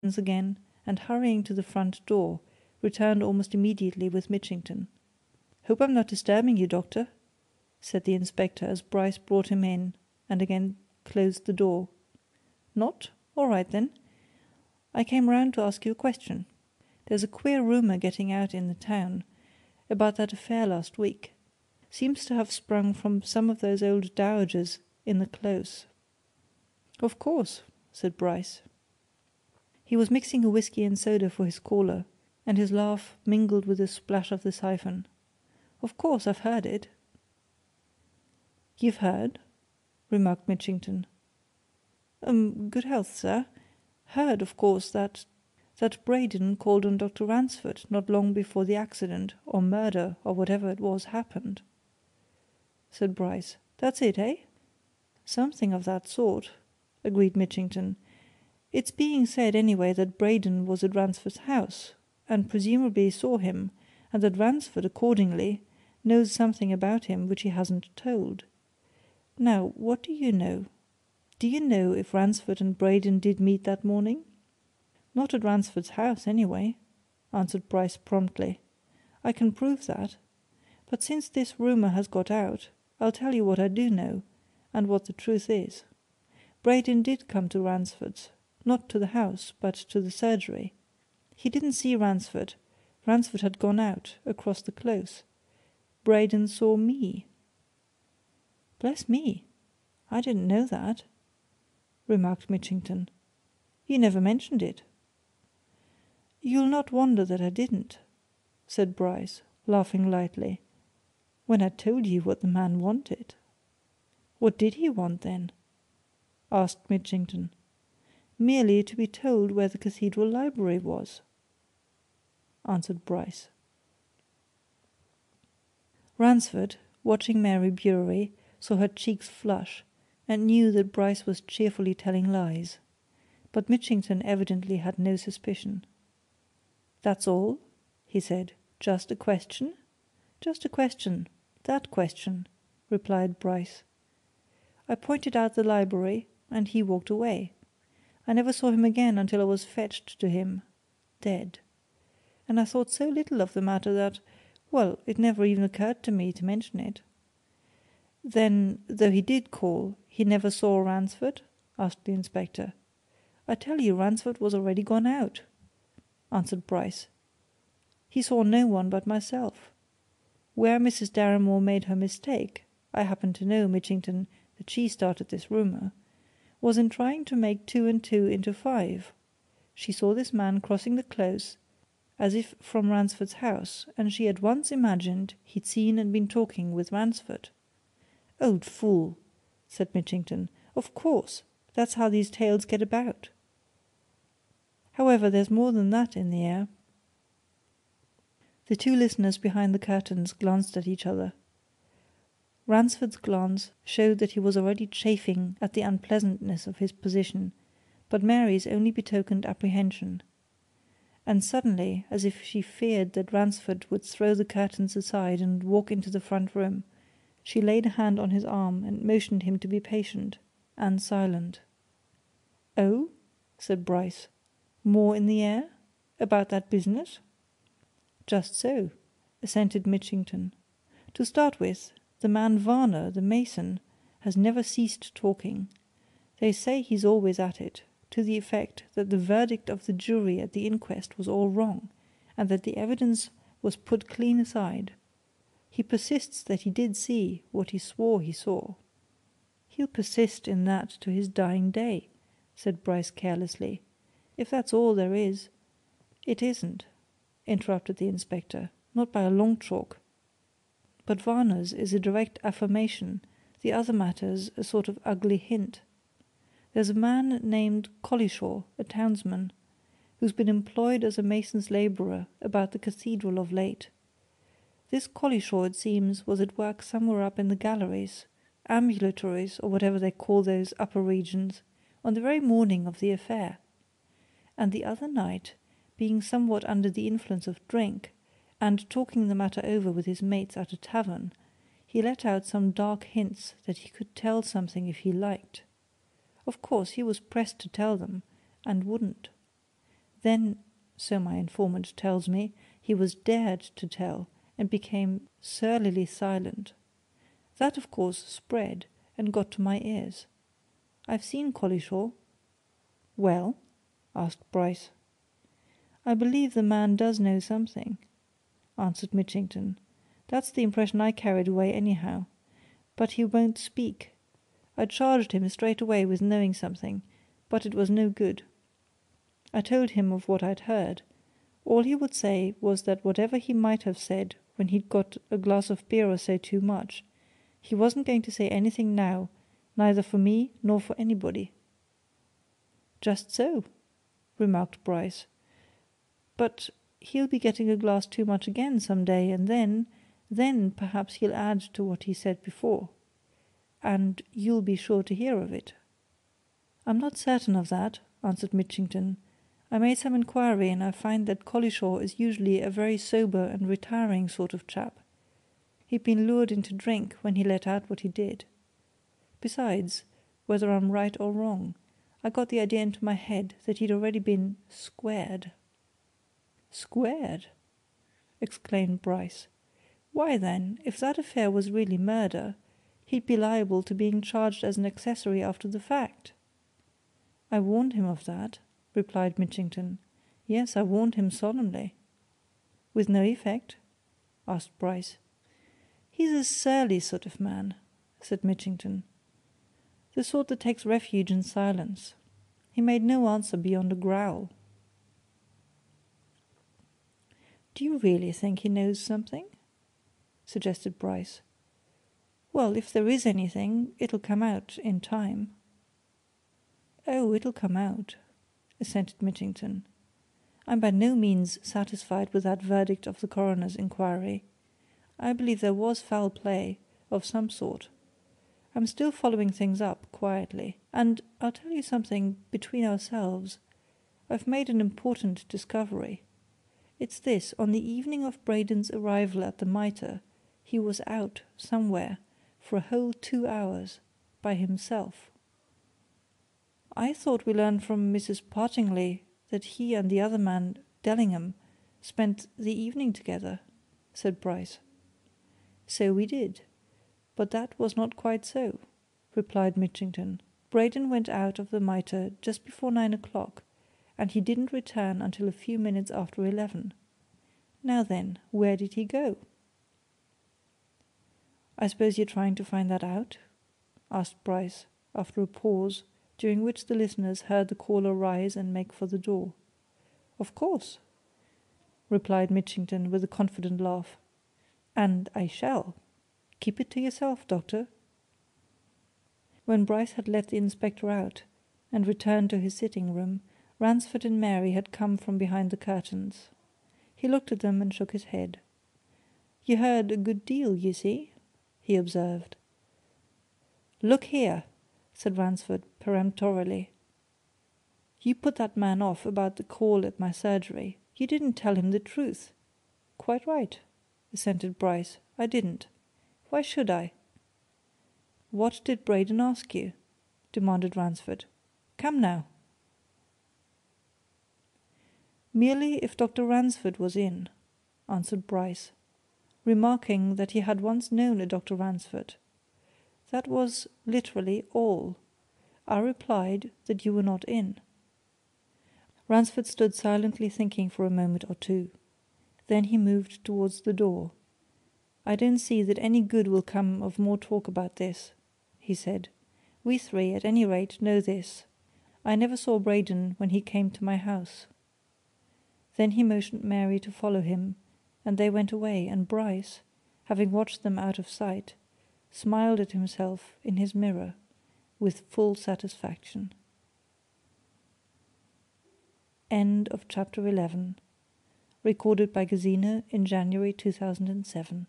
again, and hurrying to the front door, returned almost immediately with Mitchington. "Hope I'm not disturbing you, doctor," said the inspector as Bryce brought him in and again closed the door. "Not? All right, then. I came round to ask you a question. There's a queer rumour getting out in the town about that affair last week. Seems to have sprung from some of those old dowagers in the Close." "Of course," said Bryce. He was mixing a whisky and soda for his caller, and his laugh mingled with the splash of the siphon. "Of course, I've heard it." "You've heard?" remarked Mitchington. Good health, sir. Heard, of course, that Braden called on Dr. Ransford not long before the accident, or murder, or whatever it was, happened," said Bryce. "That's it, eh?" "Something of that sort," agreed Mitchington. "It's being said, anyway, that Braden was at Ransford's house, and presumably saw him, and that Ransford, accordingly, knows something about him which he hasn't told. Now, what do you know? Do you know if Ransford and Braden did meet that morning?" "Not at Ransford's house, anyway," answered Bryce promptly. "I can prove that. But since this rumour has got out, I'll tell you what I do know, and what the truth is. Braden did come to Ransford's not to the house, but to the surgery. He didn't see Ransford Ransford had gone out, across the Close. Braden saw me." "Bless me! I didn't know that," remarked Mitchington. "You never mentioned it." "You'll not wonder that I didn't," said Bryce, laughing lightly, "when I told you what the man wanted." "What did he want, then?" asked Mitchington. "Merely to be told where the Cathedral Library was," answered Bryce. Ransford, watching Mary Bewery, saw her cheeks flush, and knew that Bryce was cheerfully telling lies. But Mitchington evidently had no suspicion. "That's all?" he said. "Just a question?" "Just a question that question," replied Bryce. "I pointed out the library, and he walked away. I never saw him again until I was fetched to him dead. And I thought so little of the matter that well, it never even occurred to me to mention it." "Then, though he did call, he never saw Ransford?" asked the inspector. "I tell you Ransford was already gone out," answered Bryce. "He saw no one but myself. Where Mrs. Darramore made her mistake I happen to know, Mitchington, that she started this rumour was in trying to make two and two into five. She saw this man crossing the Close as if from Ransford's house, and she at once imagined he'd seen and been talking with Ransford." "Old fool!" said Mitchington. "Of course! That's how these tales get about. However, there's more than that in the air." The two listeners behind the curtains glanced at each other. Ransford's glance showed that he was already chafing at the unpleasantness of his position, but Mary's only betokened apprehension. And suddenly, as if she feared that Ransford would throw the curtains aside and walk into the front room, she laid a hand on his arm and motioned him to be patient and silent. "Oh?" said Bryce. "More in the air? About that business?" "Just so," assented Mitchington. "To start with, the man Varner, the mason, has never ceased talking. They say he's always at it, to the effect that the verdict of the jury at the inquest was all wrong, and that the evidence was put clean aside. He persists that he did see what he swore he saw." "He'll persist in that to his dying day," said Bryce carelessly. "If that's all there is " "It isn't," interrupted the inspector. "Not by a long chalk. But Varner's is a direct affirmation, the other matter's a sort of ugly hint. There's a man named Collishaw, a townsman, who's been employed as a mason's labourer about the Cathedral of late. This Collishaw, it seems, was at work somewhere up in the galleries, ambulatories, or whatever they call those upper regions, on the very morning of the affair. And the other night, being somewhat under the influence of drink, and talking the matter over with his mates at a tavern, he let out some dark hints that he could tell something if he liked. Of course, he was pressed to tell them, and wouldn't. Then, so my informant tells me, he was dared to tell and became surlily silent. That, of course, spread and got to my ears. I've seen Collishaw." "Well?" asked Bryce. "I believe the man does know something," answered Mitchington. "That's the impression I carried away, anyhow. But he won't speak. I charged him straight away with knowing something, but it was no good. I told him of what I'd heard. All he would say was that whatever he might have said when he'd got a glass of beer or so too much, he wasn't going to say anything now, neither for me nor for anybody." "Just so," remarked Bryce. "But he'll be getting a glass too much again some day, and then perhaps he'll add to what he said before. And you'll be sure to hear of it." "I'm not certain of that," answered Mitchington. "I made some inquiry and I find that Collishaw is usually a very sober and retiring sort of chap. He'd been lured into drink when he let out what he did. Besides, whether I'm right or wrong, I got the idea into my head that he'd already been squared." "Squared?" exclaimed Bryce. "Why, then, if that affair was really murder, he'd be liable to being charged as an accessory after the fact." "I warned him of that," replied Mitchington. "Yes, I warned him solemnly." "With no effect?" asked Bryce. "He's a surly sort of man," said Mitchington. "The sort that takes refuge in silence. He made no answer beyond a growl." "Do you really think he knows something?" suggested Bryce. "Well, if there is anything, it'll come out in time." "Oh, it'll come out," assented Mitchington. "I'm by no means satisfied with that verdict of the coroner's inquiry. I believe there was foul play, of some sort. I'm still following things up, quietly. And I'll tell you something between ourselves I've made an important discovery. It's this on the evening of Braden's arrival at the Mitre, he was out, somewhere, for a whole 2 hours, by himself." "I thought we learned from Mrs. Partingley that he and the other man, Dellingham, spent the evening together," said Bryce. "So we did. But that was not quite so," replied Mitchington. "Braden went out of the Mitre just before 9 o'clock, and he didn't return until a few minutes after 11. Now then, where did he go?" "I suppose you're trying to find that out?" asked Bryce, after a pause, during which the listeners heard the caller rise and make for the door. "Of course!" replied Mitchington with a confident laugh. "And I shall. Keep it to yourself, Doctor." When Bryce had let the inspector out and returned to his sitting room, Ransford and Mary had come from behind the curtains. He looked at them and shook his head. "You heard a good deal, you see," he observed. "Look here!" said Ransford peremptorily. "You put that man off about the call at my surgery. You didn't tell him the truth." "Quite right," assented Bryce. "I didn't. Why should I?" "What did Braden ask you?" demanded Ransford. "Come, now!" "Merely if Dr. Ransford was in," answered Bryce, remarking that he had once known a Dr. Ransford. "That was literally all. I replied that you were not in." Ransford stood silently thinking for a moment or two. Then he moved towards the door. "I don't see that any good will come of more talk about this," he said. "We three, at any rate, know this I never saw Braden when he came to my house." Then he motioned Mary to follow him, and they went away, and Bryce, having watched them out of sight, smiled at himself in his mirror with full satisfaction. End of chapter 11. Recorded by Gazina in January 2007.